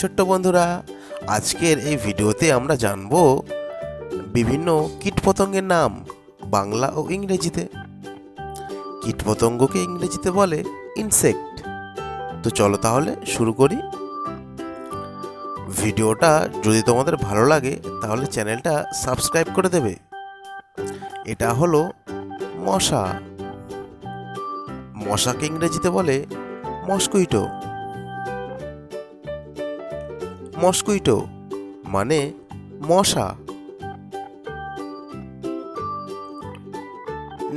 ছোট্ট বন্ধুরা, আজকের এই ভিডিওতে আমরা জানব বিভিন্ন কীটপতঙ্গের নাম বাংলা ও ইংরেজিতে। কীটপতঙ্গকে ইংরেজিতে বলে ইনসেক্ট। তো চলো তাহলে শুরু করি। ভিডিওটা যদি তোমাদের ভালো লাগে তাহলে চ্যানেলটা সাবস্ক্রাইব করে দেবে। এটা হলো মশা। মশাকে ইংরেজিতে বলে মসকুইটো। মসকুইটো মানে মশা।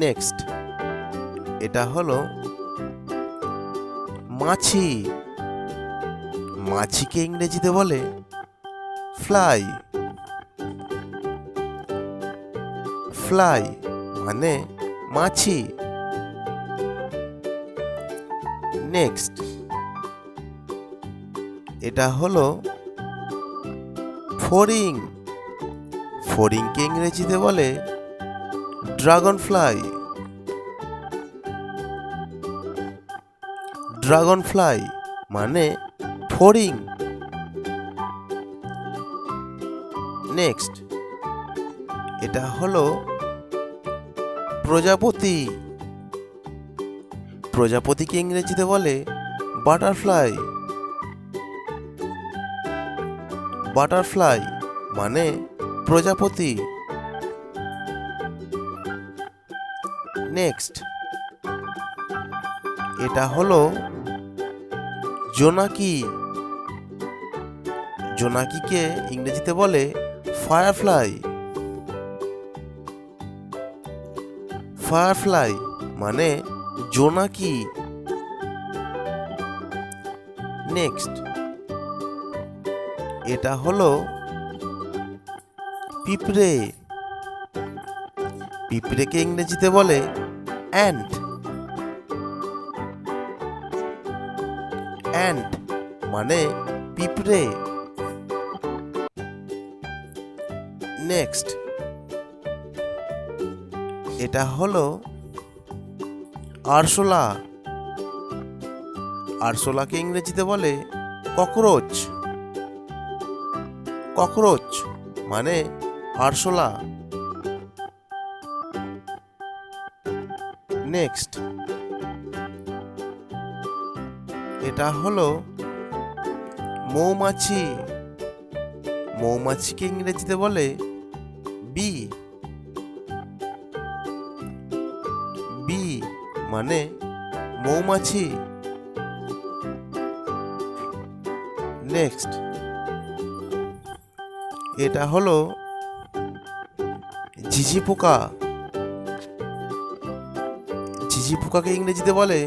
নেক্সট, এটা হলো মাছি। মাছিকে ইংরেজিতে বলে ফ্লাই। ফ্লাই মানে মাছি। নেক্সট, এটা হলো ফড়িং। ফড়িংকে ইংরেজিতে বলে ড্রাগন ফ্লাই। ড্রাগন ফ্লাই মানে ফড়িং। নেক্সট, এটা হলো প্রজাপতি। প্রজাপতিকে ইংরেজিতে বলে বাটারফ্লাই। বাটারফ্লাই মানে প্রজাপতি। নেক্সট, এটা হলো জোনাকি। জোনাকিকে ইংরেজিতে বলে ফায়ারফ্লাই। ফায়ারফ্লাই মানে জোনাকি। নেক্সট, এটা হলো পিঁপড়ে। পিঁপড়েকে ইংরেজিতে বলে অ্যান্ট। অ্যান্ট মানে পিঁপড়ে। নেক্সট, এটা হলো আরশোলা। আরশোলাকে ইংরেজিতে বলে ককরোচ। ককরোচ মানে আরশোলা। নেক্সট, এটা হলো মৌমাছি। মৌমাছিকে ইংরেজিতে বলে বি। বি মানে মৌমাছি। নেক্সট, এটা হলো ঝিঝি পোকা। ঝিঝি পোকাকে ইংরেজিতে বলে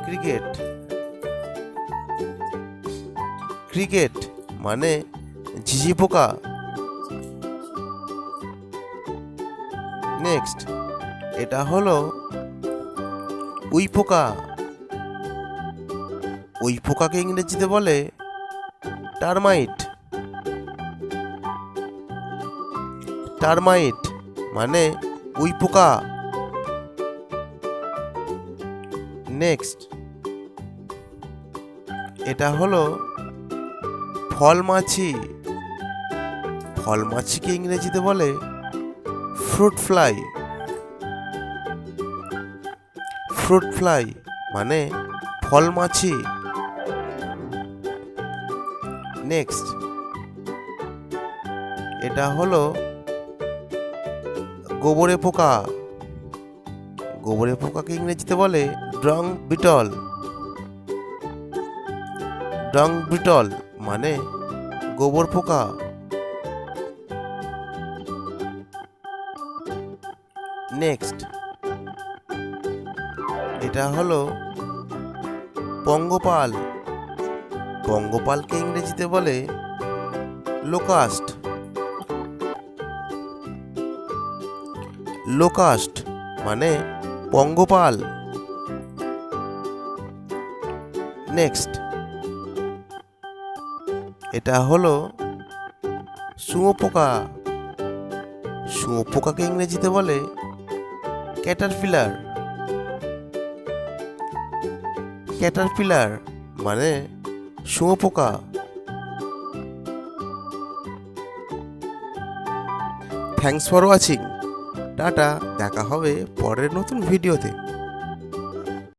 ক্রিকেট। ক্রিকেট মানে ঝিঝি পোকা। নেক্সট, এটা হলো উই পোকা। উই পোকাকে ইংরেজিতে বলে টারমাইট। টারমাইট মানে উই পোকা। নেক্সট, এটা হলো ফলমাছি। ফলমাছিকে ইংরেজিতে বলে ফ্রুট ফ্লাই। ফ্রুট ফ্লাই মানে ফলমাছি। নেক্সট, এটা হলো গোবরে পোকা। গোবরে পোকাকে ইংরেজিতে বলে ডং বিটল। ডং বিটল মানে গোবর পোকা। নেক্সট, এটা হলো পঙ্গপাল। পঙ্গপালকে ইংরেজিতে বলে লোকাস্ট। লোকাস্ট মানে পঙ্গপাল। নেক্সট, এটা হলো শুঁয়োপোকা। শুঁয়োপোকাকে ইংরেজিতে বলে ক্যাটারপিলার। ক্যাটারপিলার মানে শুঁয়োপোকা। Thanks for watching. টাটা, দেখা হবে পরের নতুন ভিডিওতে।